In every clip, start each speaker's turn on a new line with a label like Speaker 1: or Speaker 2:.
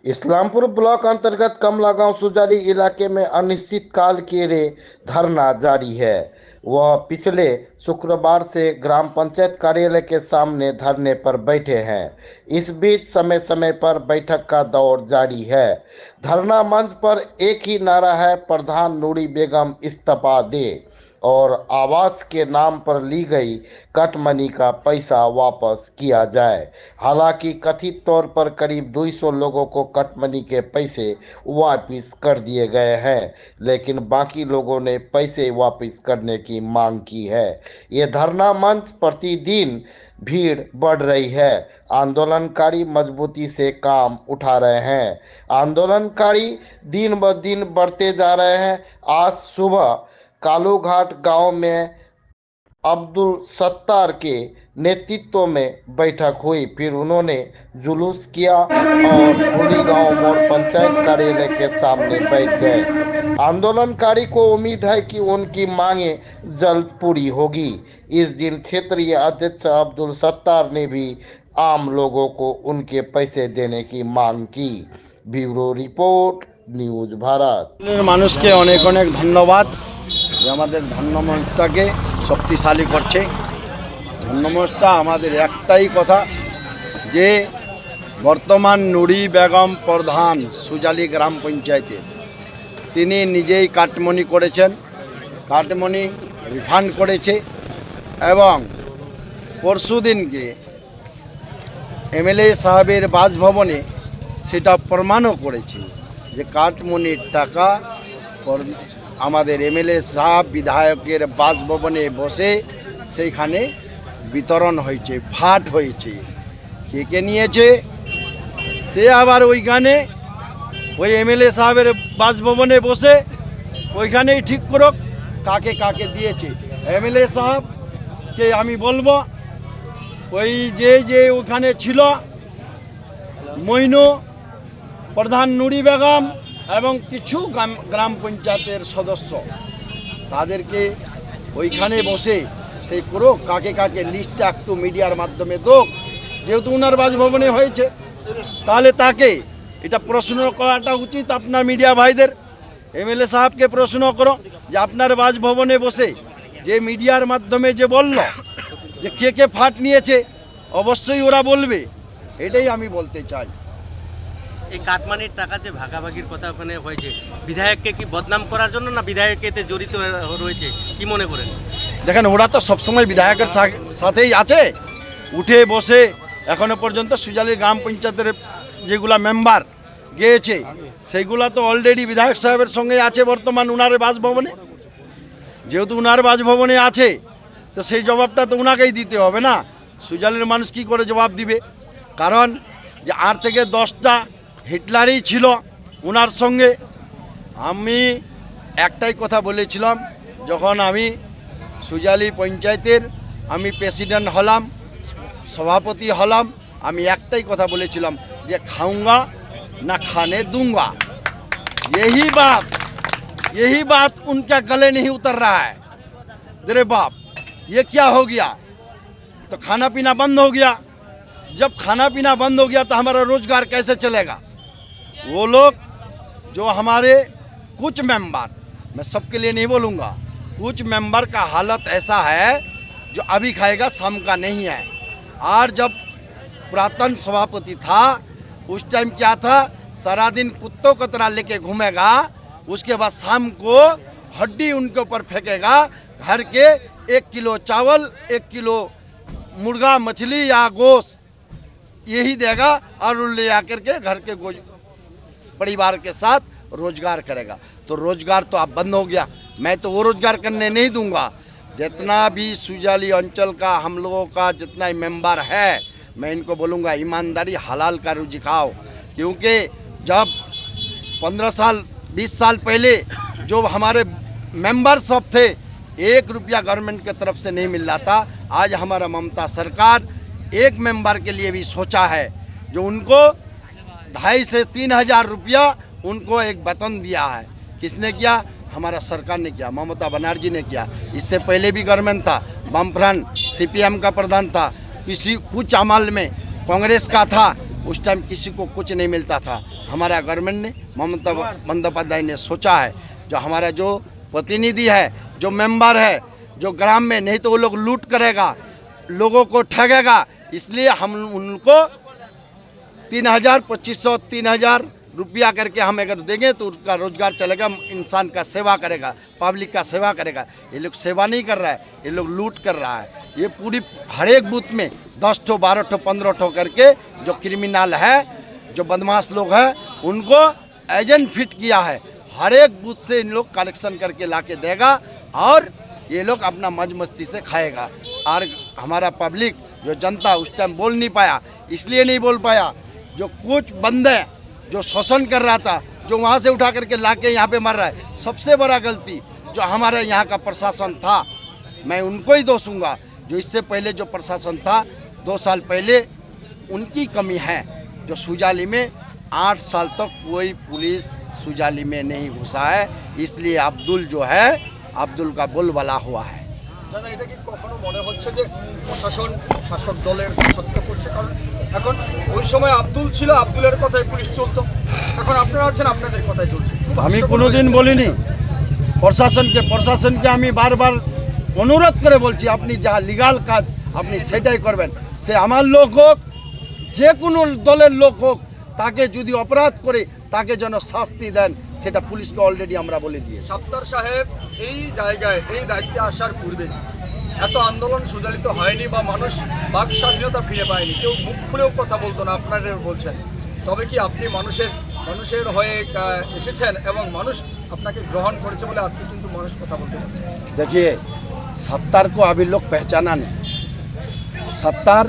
Speaker 1: Islampur block अंतर्गत कमला गांव सुजारी इलाके में अनिश्चितकाल के लिए धरना जारी है। वह पिछले शुक्रवार से ग्राम पंचायत कार्यालय के सामने धरने पर बैठे हैं। इस बीच समय समय पर बैठक का दौर जारी है। धरना मंच पर एक ही नारा है, प्रधान नूरी बेगम इस्तीफा दे और आवास के नाम पर ली गई कटमनी का पैसा वापस किया जाए। हालांकि कथित तौर पर करीब 200 लोगों को कटमनी के पैसे वापस कर दिए गए हैं, लेकिन बाकी लोगों ने पैसे वापस करने की मांग की है। ये धरना मंच प्रतिदिन भीड़ बढ़ रही है। आंदोलनकारी मजबूती से काम उठा रहे हैं। आंदोलनकारी दिन ब दिन बढ़ते जा रहे हैं। आज सुबह कालूघाट गांव में अब्दुल सत्तार के नेतृत्व में बैठक हुई। फिर उन्होंने जुलूस किया और होली गांव मोड़ पंचायत कार्यालय के सामने बैठ गए। आंदोलनकारी को उम्मीद है कि उनकी मांगें जल्द पूरी होगी। इस दिन क्षेत्रीय अध्यक्ष अब्दुल सत्तार ने भी आम लोगों को उनके पैसे देने की मांग की। Bureau report, news Bharat.
Speaker 2: মানুষকে অনেক অনেক ধন্যবাদ যে আমাদের ধন্যমঞ্চটাকে শক্তিশালী করছে। ধন্যমঞ্চটা আমাদের একটাই কথা যে বর্তমান নুরি বেগম প্রধান সুজালি গ্রাম পঞ্চায়েতের তিনি নিজেই কাটমনি করেছেন, কাটমনি রিফান্ড করেছে এবং পরশুদিনকে এমএলএ সাহেবের বাসভবনে সেটা প্রমাণও করেছে যে কাটমনির টাকা আমাদের এমএলএ সাহেব বিধায়কের বাসভবনে বসে সেইখানে বিতরণ হয়েছে, ফাট হয়েছে। কে কে নিয়েছে সে আবার ওইখানে ওই এমএলএ সাহেবের বাসভবনে বসে ওইখানেই ঠিক করুক কাকে কাকে দিয়েছে। এমএলএ সাহেবকে আমি বলবো ওই যে ওখানে ছিল মইনু, প্রধান নুরি বেগম এবং কিছু গ্রাম পঞ্চায়েতের সদস্য তাদেরকে ওইখানে বসে সেই করো কাকে কাকে লিস্টটা একটু মিডিয়ার মাধ্যমে দোক, যেহেতু ওনার বাসভবনে হয়েছে তাহলে তাকে এটা প্রশ্ন করাটা উচিত আপনার মিডিয়া ভাইদের। এমএলএ সাহেবকে প্রশ্ন করো যে আপনার বাসভবনে বসে যে মিডিয়ার মাধ্যমে যে বলল যে কে কে ফাট নিয়েছে অবশ্যই ওরা বলবে, এটাই আমি বলতে চাই।
Speaker 3: এই কাটমানির টাকা যে ভাগাভাগির কথা ওখানে হয়েছে, বিধায়ককে কি বদনাম করার জন্য না বিধায়ক এতে জড়িত রয়েছে, কি মনে করেন?
Speaker 2: দেখেন ওরা তো সবসময় বিধায়কের সাথেই আছে, উঠে বসে এখনো পর্যন্ত সুজালি গ্রাম পঞ্চায়েতের যেগুলা মেম্বার গিয়েছে সেইগুলা তো অলরেডি বিধায়ক সাহেবের সঙ্গে আছে বর্তমান উনার বাসভবনে। যেহেতু উনার বাসভবনে আছে তো সেই জবাবটা তো উনাকেই দিতে হবে না, সুজালির মানুষ কি করে জবাব দিবে? কারণ যে 8 থেকে 10টা হিটলারই ছিল ওনার সঙ্গে। আমি একটাই কথা বলেছিলাম যখন আমি সুজালি পঞ্চায়েতের আমি প্রেসিডেন্ট হলাম, সভাপতি হলাম, আমি একটাই কথা বলেছিলাম যে খাऊंगा ना खाने दूंगा। यही बात उनके गले नहीं उतर रहा है। अरे बाप, ये क्या हो गया? तो खाना पीना बंद हो गया। जब खाना पीना बंद हो गया तो हमारा रोजगार कैसे चलेगा? वो लोग जो हमारे कुछ मेंबर, मैं सबके लिए नहीं बोलूँगा, कुछ मेंबर का हालत ऐसा है जो अभी खाएगा शाम का नहीं है। और जब पुरातन सभापति था उस टाइम क्या था, सारा दिन कुत्तों की तरह लेके घूमेगा, उसके बाद शाम को हड्डी उनके ऊपर फेंकेगा, घर के 1 किलो चावल 1 किलो मुर्गा मछली या गोश्त यही देगा और ले आकर के घर के परिवार के साथ रोजगार करेगा। तो रोजगार तो अब बंद हो गया। मैं तो वो रोजगार करने नहीं दूंगा। जितना भी सुजाली अंचल का हम लोगों का जितना मेंबर है मैं इनको बोलूँगा ईमानदारी हलाल का रुझी खाओ, क्योंकि जब 15 साल 20 साल पहले जो हमारे मेंबर सब थे 1 रुपया गवर्नमेंट के तरफ से नहीं मिल रहा था। आज हमारा ममता सरकार एक मेंबर के लिए भी सोचा है जो उनको 2,500 से 3,000 रुपया उनको एक वेतन दिया है। किसने किया? हमारा सरकार ने किया, ममता बनर्जी ने किया। इससे पहले भी गवर्नमेंट था, वामफ्रंट CPM का प्रधान था, कुछ अमल में कांग्रेस का था, उस टाइम किसी को कुछ नहीं मिलता था। हमारा गवर्नमेंट ने, ममता बंदोपाध्याय ने सोचा है, जो हमारा जो प्रतिनिधि है, जो मेंबर है, जो ग्राम में, नहीं तो वो लोग लूट करेगा, लोगों को ठगेगा, इसलिए हम उनको 3,000, 2,500, 3,000 रुपया करके हम अगर देंगे तो उसका रोजगार चलेगा, इंसान का सेवा करेगा, पब्लिक का सेवा करेगा। ये लोग सेवा नहीं कर रहा है, ये लोग लूट कर रहा है। ये पूरी हर एक बूथ में 10 ठो, 12 ठो, 15 ठो करके जो क्रिमिनल है, जो बदमाश लोग हैं, उनको एजेंट फिट किया है। हर एक बूथ से इन लोग कलेक्शन करके ला के देगा और ये लोग अपना मौज मस्ती से खाएगा। और हमारा पब्लिक, जो जनता उस टाइम बोल नहीं पाया, इसलिए नहीं बोल पाया, जो कुछ बंदे जो शोषण कर रहा था, जो वहाँ से उठा करके ला के यहाँ पे मर रहा है। सबसे बड़ा गलती जो हमारे यहाँ का प्रशासन था, मैं उनको ही दोषूंगा। जो इससे पहले जो प्रशासन था 2 साल पहले, उनकी कमी है। जो सुजाली में 8 साल तक कोई पुलिस सुजाली में नहीं घुसा है, इसलिए अब्दुल जो है, अब्दुल का बोलबाला हुआ है।
Speaker 4: দাদা, এটা কি কখনো মনে হচ্ছে যে প্রশাসন শাসক দলের দাসত্ব করছে? কারণ এখন ওই সময় আব্দুল ছিল, আব্দুলের কথায় পুলিশ চলতো, এখন আপনারা আছেন, আপনাদের কথাই চলছে।
Speaker 2: আমি কোনোদিন বলিনি প্রশাসনকে আমি বারবার অনুরোধ করে বলছি, আপনি যা লিগাল কাজ আপনি সেটাই করবেন। সে আমার লোক হোক, যে কোনো দলের লোক হোক, তাকে যদি অপরাধ করে তাকে যেন শাস্তি দেন, সেটা পুলিশকে অলরেডি আমরা বলে দিয়েছি।
Speaker 4: সাত্তার সাহেব এই জায়গায় এই দায়িত্বে আসার পূর্বে এত আন্দোলন সুচালিত হয়নি বা মানুষ বাক স্বাধীনতা ফিরে পায়নি, কেউ মুখ খুলেও কথা বলতো না, আপনারা বলছেন। তবে কি আপনি মানুষের হয়ে এসেছেন এবং মানুষ আপনাকে গ্রহণ করেছে বলে আজকে কিন্তু মানুষ কথা বলতে পারছে।
Speaker 2: देखिए, सत्तार को अभी लोग पहचाना नहीं। सत्तार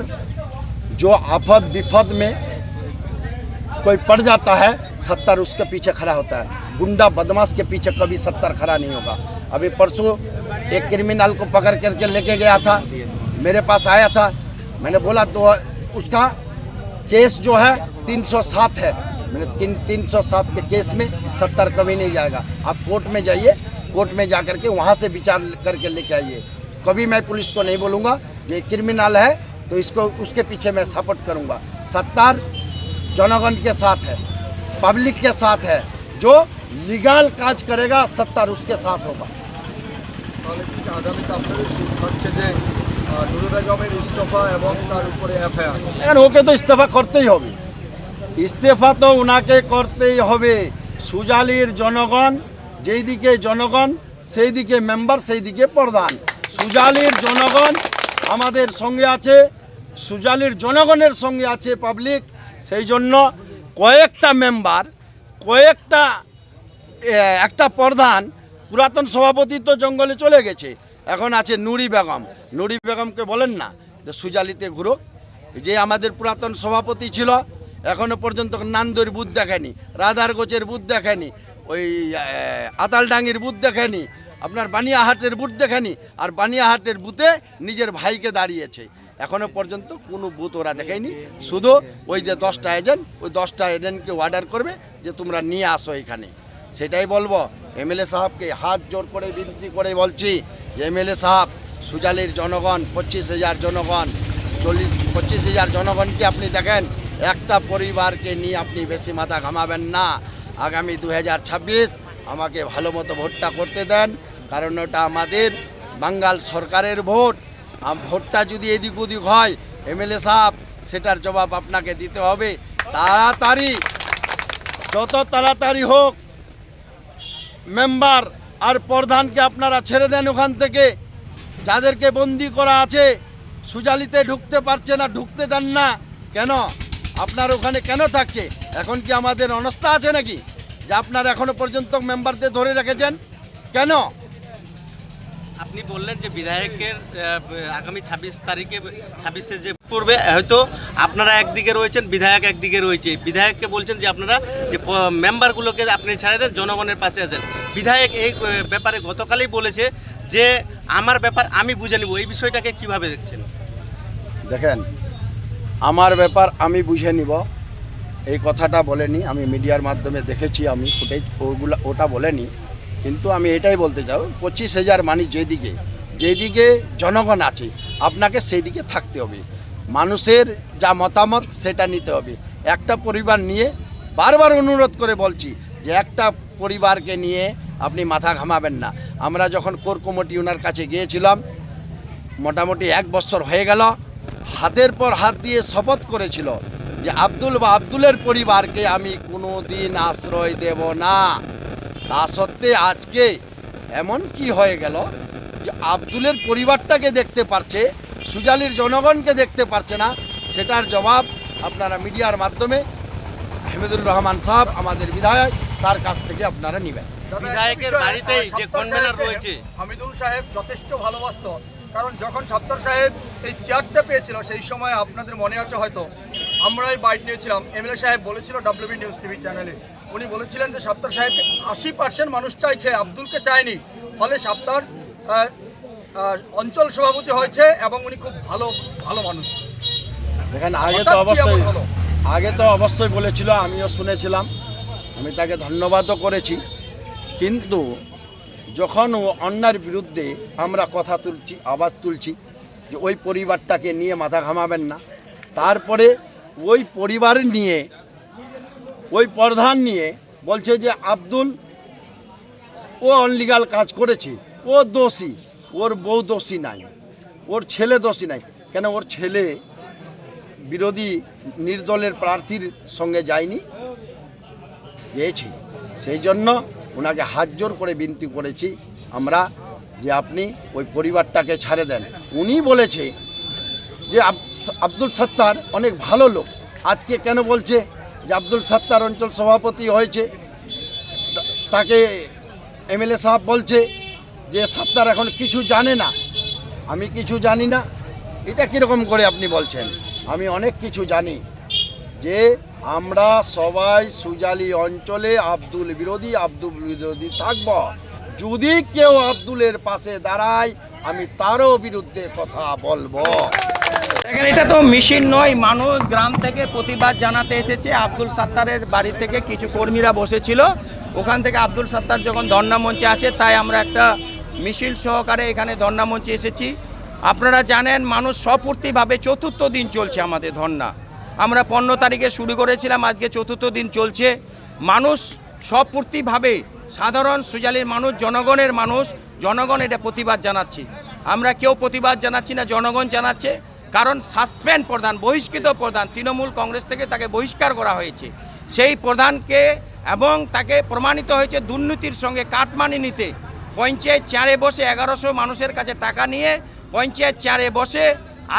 Speaker 2: जो आफत विपद में कोई पड़ जाता है, सत्तार उसके पीछे खड़ा होता है। गुंडा बदमाश के पीछे कभी सत्तार खड़ा नहीं होगा। अभी परसों एक क्रिमिनल को पकड़ करके लेके गया था, मेरे पास आया था, मैंने बोला तो उसका केस जो है 307 है। मैंने 307 के केस में सत्तार कभी नहीं जाएगा। आप कोर्ट में जाइए, कोर्ट में जा करके वहाँ से विचार करके लेके आइए। कभी मैं पुलिस को नहीं बोलूँगा जो क्रिमिनल है तो इसको उसके पीछे मैं सपोर्ट करूँगा। सत्तार जनगण के साथ है, पब्लिक के साथ है। जो लीगल काज करेगा, सत्तार उसके साथ होगा।
Speaker 4: তাহলে কি আগামীতে আপনাদের সুখ হচ্ছে যে নুরুল বেগমের ইস্তফা এবং তার উপরে এফআইআর?
Speaker 2: এখন ওকে তো ইস্তফা করতেই হবে, ইস্তফা তো ওনাকে করতেই হবে। সুজালির জনগণ যেই দিকে জনগণ, সেই দিকে মেম্বার, সেই দিকে প্রধান। সুজালির জনগণ আমাদের সঙ্গে আছে, সুজালির জনগণের সঙ্গে আছে পাবলিক। সেই জন্য কয়েকটা মেম্বার, একটা প্রধান, পুরাতন সভাপতি তো জঙ্গলে চলে গেছে, এখন আছে নুরি বেগম। নুরি বেগমকে বলেন না যে সুজালিতে ঘুরো। যে আমাদের পুরাতন সভাপতি ছিল, এখনো পর্যন্ত নান্দর বুথ দেখেনি, রাধারগোচের বুথ দেখেনি, ওই আতালডাঙ্গির বুথ দেখেনি, আপনার বানিয়াহাটের বুথ দেখেনি। আর বানিয়াহাটের বুথে নিজের ভাইকে দাঁড়িয়েছে, এখনো পর্যন্ত কোনো বুথ ওরা দেখেনি। শুধু ওই যে 10টা এজেন্ট, ওই 10টা এজেন্টকে অর্ডার করবে যে তোমরা নিয়ে আসো এখানে। সেটাই বলবো এমএলএ সাহেবকে হাত জোর করে বিনতি করে বলছি যে এমএলএ সাহেব, সুজালির জনগণ 25,000 জনগণ, 25,000 জনগণকে আপনি দেখেন, একটা পরিবারকে নিয়ে আপনি বেশি মাথা ঘামাবেন না। আগামী 2026 আমাকে ভালো মতো ভোটটা করতে দেন, কারণ ওটা আমাদের বাঙ্গাল সরকারের ভোট। ভোটটা যদি এদিক ওদিক হয় এমএলএ সাহেব, সেটার জবাব আপনাকে দিতে হবে। তাড়াতাড়ি, যত তাড়াতাড়ি হোক মেম্বার আর প্রধানকে আপনারা ছেড়ে দেন ওখান থেকে। যাদেরকে বন্দি করা আছে, সুজালিতে ঢুকতে পারছে না, ঢুকতে দেন না কেন? আপনার ওখানে কেন থাকছে? এখন কি আমাদের অনাস্থা আছে নাকি যে আপনারা এখনো পর্যন্ত মেম্বারদের ধরে রেখেছেন কেন?
Speaker 3: আপনি বললেন যে বিধায়কের আগামী 26 তারিখে 26-এর যে পূর্বে হয়তো আপনারা একদিকে রয়েছেন, বিধায়ক একদিকে রয়েছে। বিধায়ককে বলছেন যে আপনারা যে মেম্বারগুলোকে আপনি ছেড়ে দেন, জনগণের পাশে আছেন। বিধায়ক এই ব্যাপারে গতকালই বলেছে যে আমার ব্যাপার আমি বুঝে নেব। এই বিষয়টাকে কিভাবে দেখছেন?
Speaker 2: দেখেন, আমার ব্যাপার আমি বুঝে নিব, এই কথাটা বলেনি। আমি মিডিয়ার মাধ্যমে দেখেছি, আমি ফুটেজ ওটা বলেনি। কিন্তু আমি এটাই বলতে চাই, 25,000 মানে যেদিকে জনগণ আছে, আপনাকে সেই দিকে থাকতে হবে। মানুষের যা মতামত সেটা নিতে হবে। একটা পরিবার নিয়ে বারবার অনুরোধ করে বলছি যে একটা পরিবারকে নিয়ে আপনি মাথা ঘামাবেন না। আমরা যখন কোর কমিটি ওনার কাছে গিয়েছিলাম, মোটামুটি 1 বছর হয়ে গেল, হাতের পর হাত দিয়ে শপথ করেছিল যে আব্দুল বা আব্দুলের পরিবারকে আমি কোনো দিন আশ্রয় দেব না। তা সত্ত্বে আজকে এমন কি হয়ে গেল যে আব্দুলের পরিবারটাকে দেখতে পারছে, সুজালির জনগণকে দেখতে পারছে না। সেটার জবাব আপনারা মিডিয়ার মাধ্যমে হামিদুর রহমান সাহেব, আমাদের বিধায়ক, তার কাছ থেকে আপনারা নেবেন।
Speaker 3: বিধায়কের বাড়িতেই যে কনভেনার রয়েছে,
Speaker 4: হামিদুল সাহেব যথেষ্ট ভালোবাসত, কারণ যখন সত্তার সাহেব এই চেয়ারটা পেয়েছিল সেই সময় আপনাদের মনে আছে হয়তো আমরাই বাইট নিয়েছিলাম। এমএলএ সাহেব বলেছিল WB নিউজ টিভি চ্যানেলে, উনি বলেছিলেন যে সত্তার সাহেবকে 80% মানুষ চাইছে, আব্দুলকে চায়নি, ফলে সত্তার অঞ্চল সভাপতি হয়েছে এবং উনি খুব ভালো ভালো মানুষ।
Speaker 2: দেখেন, আগে তো অবশ্যই বলেছিল, আমিও শুনেছিলাম, আমি তাকে ধন্যবাদও করেছি। কিন্তু যখন ও অন্যার বিরুদ্ধে আমরা কথা তুলছি, আওয়াজ তুলছি যে ওই পরিবারটাকে নিয়ে মাথা ঘামাবেন না, তারপরে ওই পরিবার নিয়ে, ওই প্রধান নিয়ে বলছে যে আব্দুল ও অনলিগাল কাজ করেছে, ও দোষী, ওর বউ দোষী নাই, ওর ছেলে দোষী নাই। কেন ওর ছেলে বিরোধী নির্দলের প্রার্থীর সঙ্গে যায়নি? গিয়েছি। সেই জন্য ওনাকে হাত জোর করে বিনতি করেছি আমরা যে আপনি ওই পরিবারটাকে ছাড়ে দেন। উনি বলেছে যে আব্দুল সত্তার অনেক ভালো লোক। আজকে কেন বলছে যে আব্দুল সত্তার অঞ্চল সভাপতি হয়েছে, তাকে এমএলএ সাহেব বলছে যে সত্তার এখন কিছু জানে না। আমি কিছু জানি না, এটা কীরকম করে আপনি বলছেন? আমি অনেক কিছু জানি। যে আমরা সবাই সুজালি অঞ্চলে আব্দুল বিরোধী থাকব। যদি কেউ আব্দুলের পাশে দাঁড়ায়, আমি তারও বিরুদ্ধে কথা বলবো।
Speaker 5: দেখেন, এটা তো মিছিল নয়, মানুষ গ্রাম থেকে প্রতিবাদ জানাতে এসেছে। আব্দুল সত্তারের বাড়ি থেকে কিছু কর্মীরা বসেছিল, ওখান থেকে আব্দুল সত্তার যখন ধর্ণা মঞ্চে আসে, তাই আমরা একটা মিছিল সহকারে এখানে ধর্ণা মঞ্চে এসেছি। আপনারা জানেন, মানুষ স্বপূর্তিভাবে 4র্থ দিন চলছে আমাদের ধর্ণা। আমরা 15 তারিখে শুরু করেছিলাম, আজকে 4র্থ দিন চলছে। মানুষ স্বপূর্তিভাবে, সাধারণ সুজালির মানুষ, জনগণের মানুষ, জনগণ এটা প্রতিবাদ জানাচ্ছে। আমরা কেউ প্রতিবাদ জানাচ্ছি না, জনগণ জানাচ্ছে। কারণ সাসপেন্ড প্রধান, বহিষ্কৃত প্রধান, তৃণমূল কংগ্রেস থেকে তাকে বহিষ্কার করা হয়েছে। সেই প্রধানকে এবং তাকে প্রমাণিত হয়েছে দুর্নীতির সঙ্গে কাটমানি নিতে। পঞ্চায়েত চেয়ারে বসে 1100 মানুষের কাছে টাকা নিয়ে পঞ্চায়েত চেয়ারে বসে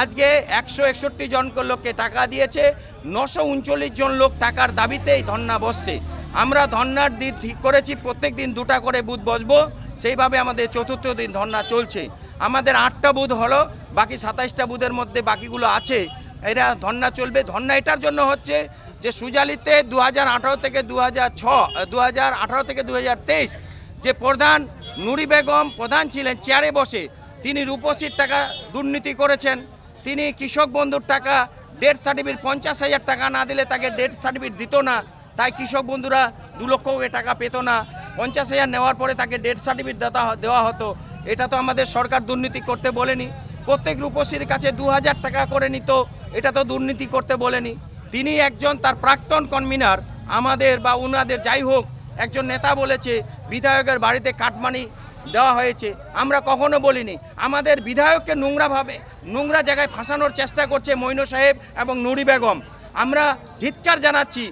Speaker 5: আজকে 161 জন লোককে টাকা দিয়েছে। 939 জন লোক টাকার দাবিতে এই ধর্ণা বসছে। আমরা ধর্ণার দিন ঠিক করেছি, প্রত্যেক দিন 2টা করে বুথ বসবো। সেইভাবে আমাদের 4র্থ দিন ধর্ণা চলছে। আমাদের 8টা বুথ হলো, বাকি 27টা বুথের মধ্যে বাকিগুলো আছে। এরা ধর্ণা চলবে। ধর্ণা এটার জন্য হচ্ছে যে সুজালিতে 2018 থেকে 2023 যে প্রধান নুরি বেগম প্রধান ছিলেন চেয়ারে বসে, তিনি রূপসীর টাকা দুর্নীতি করেছেন। তিনি কৃষক বন্ধুর টাকা ডেথ সার্টিফিকেট 50,000 টাকা না দিলে তাকে ডেথ সার্টিফিকেট দিত না, তাই কৃষক বন্ধুরা 2 লক্ষ টাকা পেত না। 50,000 নেওয়ার পরে তাকে ডেথ সার্টিফিকেট দেওয়া হতো। এটা তো আমাদের সরকার দুর্নীতি করতে বলেনি। প্রত্যেক রূপসীর কাছে 2,000 টাকা করে নিত, এটা তো দুর্নীতি করতে বলেনি। তিনি একজন, তার প্রাক্তন কনভিনার আমাদের বা উনাদের যাই হোক একজন নেতা বলেছে বিধায়কের বাড়িতে কাটমানি দেওয়া হয়েছে। আমরা কখনো বলিনি। আমাদের বিধায়ককে নোংরা জায়গায় ফাঁসানোর চেষ্টা করছে মইনু সাহেব এবং নুরি বেগম। আমরা ধিক্কার জানাচ্ছি।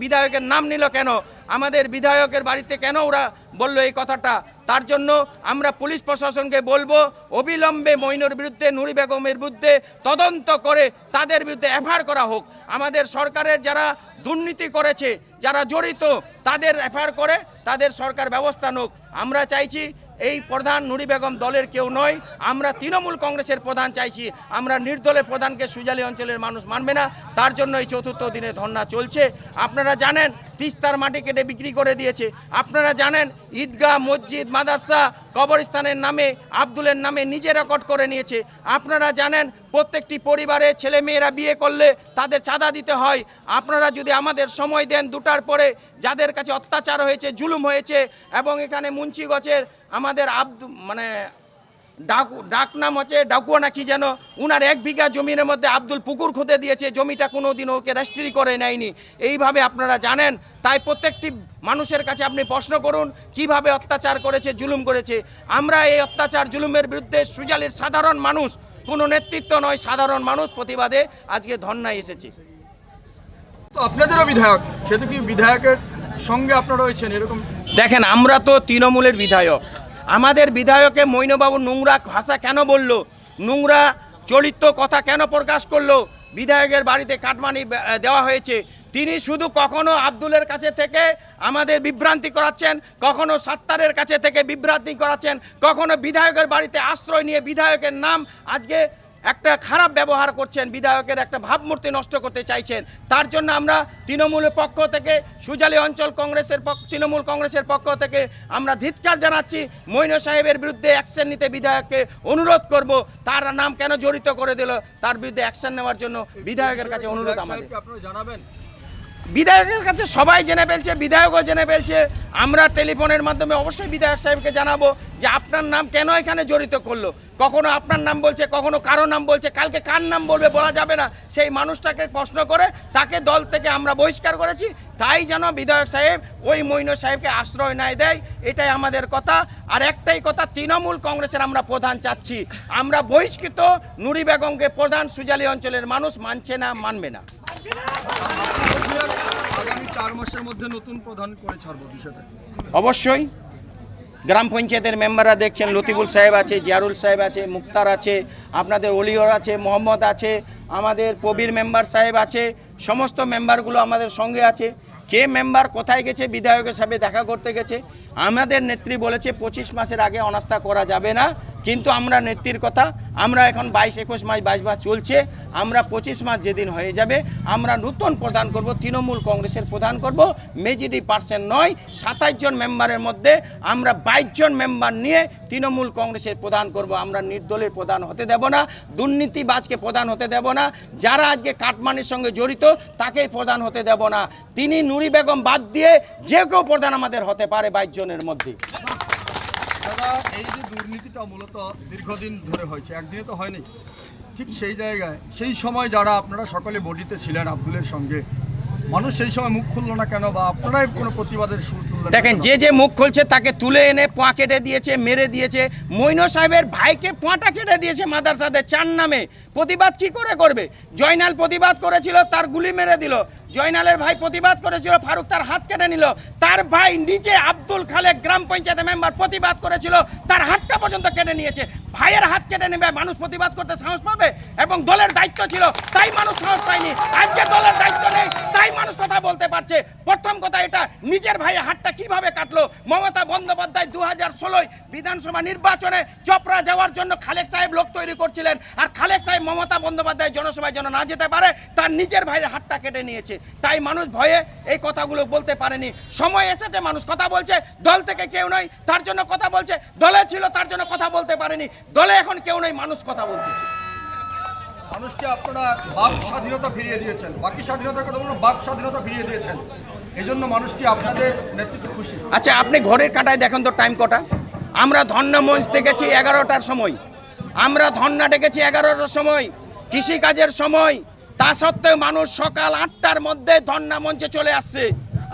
Speaker 5: বিধায়কের নাম নিল কেন? আমাদের বিধায়কের বাড়িতে কেন ওরা বললো এই কথাটা? তার জন্য আমরা পুলিশ প্রশাসনকে বলবো অবিলম্বে মইনুর বিরুদ্ধে, নুরি বেগমের বিরুদ্ধে তদন্ত করে তাদের বিরুদ্ধে এফআইআর করা হোক। আমাদের সরকারের যারা দুর্নীতি করেছে, যারা জড়িত, তাদের এফআইআর করে তাদের সরকার ব্যবস্থা নোক। আমরা চাইছি এই প্রধান নুরি বেগম দলের কেউ নয়, আমরা তৃণমূল কংগ্রেসের প্রধান চাইছি। আমরা নির্দলের প্রধানকে সুজালি অঞ্চলের মানুষ মানবে না, তার জন্য এই 4র্থ দিনে ধর্ণা চলছে। আপনারা জানেন তিস্তার মাটি কেটে বিক্রি করে দিয়েছে। আপনারা জানেন ঈদগাহ, মসজিদ, মাদ্রাসা, কবরস্থানের নামে আব্দুলের নামে নিজে রেকর্ড করে নিয়েছে। আপনারা জানেন প্রত্যেকটি পরিবারে ছেলে মেয়েরা বিয়ে করলে তাদের চাঁদা দিতে হয়। আপনারা যদি আমাদের সময় দেন, 2টার পরে যাদের কাছে অত্যাচার হয়েছে, জুলুম হয়েছে, এবং এখানে মুন্সিগঞ্জের আমাদের ডাক নাম হচ্ছে ডাকুয়া না কি যেন, উনার 1 বিঘা জমির মধ্যে আব্দুল পুকুর খুঁড়ে দিয়েছে, জমিটা কোনোদিন ওকে রেজিস্ট্রি করে নেয়নি। এইভাবে আপনারা জানেন, তাই প্রত্যেকটি মানুষের কাছে আপনি প্রশ্ন করুন কিভাবে অত্যাচার করেছে, জুলুম করেছে। আমরা এই অত্যাচার জুলুমের বিরুদ্ধে সুজালির সাধারণ মানুষ, কোনো নেতৃত্ব নয়, সাধারণ মানুষ প্রতিবাদে আজকে ধর্নায় এসেছে।
Speaker 4: তো আপনাদেরও বিধায়ক, সেহেতু কি বিধায়কের সঙ্গে আপনারা রয়েছেন এরকম?
Speaker 5: দেখেন, আমরা তো তৃণমূলের বিধায়ক, আমাদের বিধায়কে মৈনবাবু নোংরা ভাষা কেন বলল, নোংরা চরিত্র কথা কেন প্রকাশ করলো, বিধায়কের বাড়িতে কাটমানি দেওয়া হয়েছে, তিনি শুধু কখনো আব্দুলের কাছে থেকে আমাদের বিভ্রান্তি করাচ্ছেন, কখনো সাত্তারের কাছে থেকে বিভ্রান্তি করাচ্ছেন, কখনো বিধায়কের বাড়িতে আশ্রয় নিয়ে বিধায়কের নাম আজকে একটা খারাপ ব্যবহার করছেন, বিধায়কের একটা ভাবমূর্তি নষ্ট করতে চাইছেন। তার জন্য আমরা তৃণমূলের পক্ষ থেকে, সুজালি অঞ্চল কংগ্রেসের তৃণমূল কংগ্রেসের পক্ষ থেকে আমরা ধিক্কার জানাচ্ছি। মইন সাহেবের বিরুদ্ধে অ্যাকশন নিতে বিধায়ককে অনুরোধ করব। তার নাম কেন জড়িত করে দিল, তার বিরুদ্ধে অ্যাকশন নেওয়ার জন্য বিধায়কের কাছে অনুরোধ আমাদের।
Speaker 4: আপনারা জানাবেন?
Speaker 5: বিধায়কের কাছে সবাই জেনে ফেলছে, বিধায়কও জেনে ফেলছে। আমরা টেলিফোনের মাধ্যমে অবশ্যই বিধায়ক সাহেবকে জানাবো যে আপনার নাম কেন এখানে জড়িত করলো। কখনো আপনার নাম বলছে, কখনো কারো নাম বলছে, কালকে কার নাম বলবে বলা যাবে না। সেই মানুষটাকে প্রশ্ন করে তাকে দল থেকে আমরা বহিষ্কার করেছি। তাই যেন বিধায়ক সাহেব ওই মইন সাহেবকে আশ্রয় না দেয়, এটাই আমাদের কথা। আর একটাই কথা, তৃণমূল কংগ্রেসের আমরা প্রধান চাচ্ছি, আমরা বহিষ্কৃত নুরি বেগমকে প্রধান সুজালি অঞ্চলের মানুষ মানছে না, মানবে না।
Speaker 4: আগামী 4 মাসের মধ্যে নতুন প্রধান করে ছাড়বো বিষয়টা।
Speaker 5: অবশ্যই গ্রাম পঞ্চায়েতের মেম্বাররা দেখছেন, লতিফুল সাহেব আছে, জিয়ারুল সাহেব আছে, মুক্তার আছে, আপনাদের অলিয়র আছে, মোহাম্মদ আছে, আমাদের প্রবীর মেম্বার সাহেব আছে, সমস্ত মেম্বারগুলো আমাদের সঙ্গে আছে। কে মেম্বার কোথায় গেছে, বিধায়কের সাথে দেখা করতে গেছে। আমাদের নেত্রী বলেছে 25 মাসের আগে অনাস্থা করা যাবে না, কিন্তু আমরা নেত্রীর কথা, আমরা এখন 22-21 মাস 22 মাস চলছে, আমরা 25 মাস যেদিন হয়ে যাবে আমরা নতুন প্রধান করব, তৃণমূল কংগ্রেসের প্রধান করব। মেজরিটি পার্সেন্ট নয়, 27 জন মেম্বারের মধ্যে আমরা 22 জন মেম্বার নিয়ে তৃণমূল কংগ্রেসের প্রধান করব। আমরা নির্দলের প্রধান হতে দেব না, দুর্নীতিবাজকে প্রধান হতে দেব না, যারা আজকে কাটমানির সঙ্গে জড়িত তাকেই প্রধান হতে দেব না। তিনি নুরি বেগম বাদ দিয়ে যে কেউ প্রধান আমাদের হতে পারে 22 জনের মধ্যে।
Speaker 4: দাদা, এই যে দুর্নীতিটা মূলত দীর্ঘদিন ধরে হয়েছে, একদিনে তো হয়নি। ঠিক সেই জায়গায় সেই সময় যারা আপনারা সকলে বডিতে ছিলেন আব্দুলের সঙ্গে, মানুষ সেই সময় মুখ খুললো না কেন, বা আপনারাই কোনো প্রতিবাদের সুর তুললেন?
Speaker 5: দেখেন, যে মুখ খুলছে তাকে তুলে এনে পোয়া কেটে দিয়েছে, মেরে দিয়েছে। মইন সাহেবের ভাইকে পোয়াটা কেটে দিয়েছে মাদ্রাসাতে 4 নামে। প্রতিবাদ কি করে করবে? জয়নাল প্রতিবাদ করেছিল, তার গুলি মেরে দিল। জয়নালের ভাই প্রতিবাদ করেছিল, ফারুক তার হাত কেটে নিল। তার ভাই নিজে আব্দুল খালেক গ্রাম পঞ্চায়েতের মেম্বার প্রতিবাদ করেছিল, তার হাতটা পর্যন্ত কেটে নিয়েছে। ভাইয়ের হাত কেটে নেবে মানুষ প্রতিবাদ করতে সাহস পাবে? এবং দলের দায়িত্ব ছিল তাই মানুষ সাহস পায়নি। আজকে দলের দায়িত্ব নেই তাই মানুষ কথা বলতে পারছে। প্রথম কথা, এটা নিজের ভাইয়ের হাতটা কিভাবে কাটলো? মমতা বন্দ্যোপাধ্যায় 2016 বিধানসভা নির্বাচনে চপড়া যাওয়ার জন্য খালেক সাহেব লোক তৈরি করছিলেন, আর খালেক সাহেব মমতা বন্দ্যোপাধ্যায় জনসভায় যেন না যেতে পারে তার নিজের ভাইয়ের হাতটা কেটে নিয়েছে। তাই মানুষ ভয়ে এই কথাগুলো বলতে পারেনি। সময় এসেছে, মানুষ কথা বলছে, দল থেকে কেউ নয় তার জন্য কথা বলছে, দলে ছিল তার জন্য কথা বলতে পারেনি, দলে এখন কেউ নেই, মানুষ কথা বলতেছে।
Speaker 4: মানুষকে আপনারা বাক স্বাধীনতা ফিরিয়ে দিয়েছেন, বাকি স্বাধীনতার কথা বলুন, বাক স্বাধীনতা ফিরিয়ে দিয়েছেন, এই জন্য মানুষ কি আপনাদের নেতৃত্বে খুশি?
Speaker 5: আচ্ছা, আপনি ঘরের কাঁটায় দেখেন তো টাইম কটা। আমরা ধর্ণা মঞ্চ দেখেছি 11টার সময়, আমরা ধর্ণা ডেকেছি 11টার সময়, কৃষিকাজের সময়। তা সত্ত্বেও মানুষ সকাল 8টার মধ্যে ধর্ণা মঞ্চে চলে আসছে।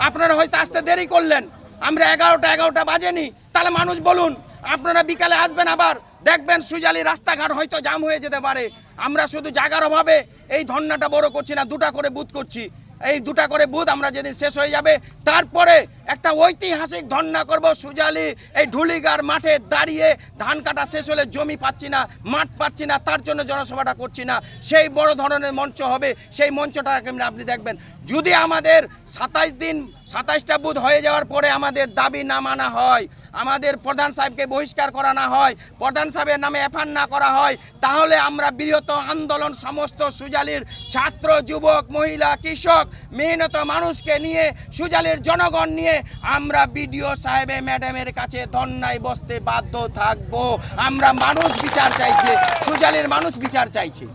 Speaker 5: আপনারা হয়তো আসতে দেরি করলেন, আমরা 11টা বাজেনি। তাহলে মানুষ বলুন, আপনারা বিকালে আসবেন, আবার দেখবেন সুজালি রাস্তাঘাট হয়তো জাম হয়ে যেতে পারে। আমরা শুধু জায়গার অভাবে এই ধর্ণাটা বড় করছি না, 2টা করে বুথ করছি। এই 2টা করে বুথ আমরা যেদিন শেষ হয়ে যাবে তারপরে একটা ঐতিহাসিক ধর্ণা করব। সুজালি এই ঢুলিগার মাঠে দাঁড়িয়ে, ধান কাটা শেষ হলে জমি পাচ্ছি না, মাঠ পাচ্ছি না, তার জন্য জনসভাটা করছি না। সেই বড় ধরনের মঞ্চ হবে, সেই মঞ্চটা আপনি দেখবেন। যদি আমাদের 27টা বুথ হয়ে যাওয়ার পরে আমাদের দাবি না মানা হয়, আমাদের প্রধান সাহেবকে বহিষ্কার করা না হয়, প্রধান সাহেবের নামে এফআইআর না করা হয়, তাহলে আমরা বৃহত্তর আন্দোলন সমস্ত সুজালির ছাত্র, যুবক, মহিলা, কৃষক, মেহনত মানুষকে নিয়ে, সুজালির জনগণ নিয়ে আমরা বিডিও সাহেব ম্যাডামের কাছে ধর্নায় বসতে বাধ্য থাকবো। আমরা মানুষ বিচার চাইছে, সুজালির মানুষ বিচার চাইছে।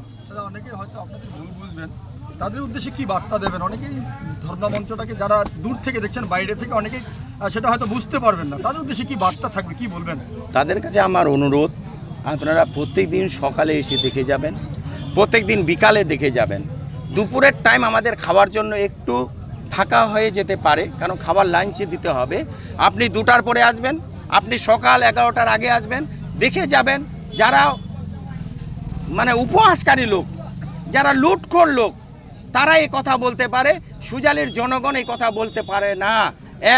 Speaker 4: অনেকে হয়তো আপনাদের ভুল বুঝবেন, তাদের উদ্দেশ্যে কি বার্তা দেবেন? অনেকেই ধর্ণা মঞ্চটাকে যারা দূর থেকে দেখছেন, বাইরে থেকে অনেকেই সেটা হয়তো বুঝতে পারবেন না, তাদের উদ্দেশ্যে কি বার্তা থাকবে, কি বলবেন?
Speaker 5: তাদের কাছে আমার অনুরোধ, আপনারা প্রত্যেক দিন সকালে এসে দেখে যাবেন, প্রত্যেক দিন বিকালে দেখে যাবেন। দুপুরের টাইম আমাদের খাওয়ার জন্য একটু ফাঁকা হয়ে যেতে পারে, কারণ খাবার লাঞ্চে দিতে হবে। আপনি 2টার পরে আসবেন, আপনি সকাল 11টার আগে আসবেন, দেখে যাবেন। যারা মানে উপহাসকারী লোক, যারা লুটখোর লোক, তারা এই কথা বলতে পারে, সুজালির জনগণ এই কথা বলতে পারে না।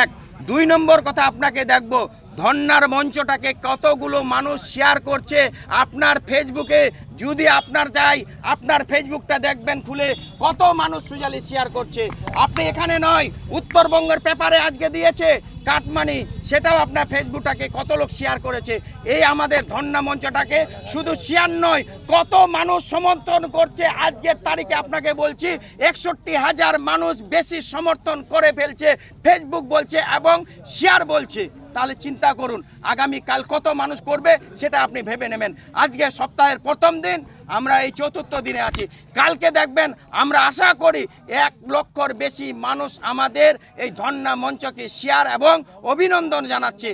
Speaker 5: 1 2 নম্বর কথা আপনাকে দেখব, ধর্নার মঞ্চটাকে কতগুলো মানুষ শেয়ার করছে আপনার ফেসবুকে। যদি আপনার চাই, আপনার ফেসবুকটা দেখবেন খুলে, কত মানুষ সুজালি শেয়ার করছে। আপনি এখানে নয়, উত্তরবঙ্গের পেপারে আজকে দিয়েছে কাটমানি, সেটাও আপনার ফেসবুকটাকে কত লোক শেয়ার করেছে। এই আমাদের ধর্না মঞ্চটাকে শুধু শেয়ার নয়, কত মানুষ সমর্থন করছে। আজকের তারিখে আপনাকে বলছি 61,000 মানুষ বেশি সমর্থন করে ফেলছে, ফেসবুক বলছে এবং শেয়ার বলছে। তাহলে চিন্তা করুন আগামীকাল কত মানুষ করবে, সেটা আপনি ভেবে নেবেন। আজকে সপ্তাহের প্রথম দিন, আমরা এই 4র্থ দিনে আছি। কালকে দেখবেন, আমরা আশা করি 1 লক্ষর বেশি মানুষ আমাদের এই ধর্না মঞ্চকে শেয়ার এবং অভিনন্দন জানাচ্ছে।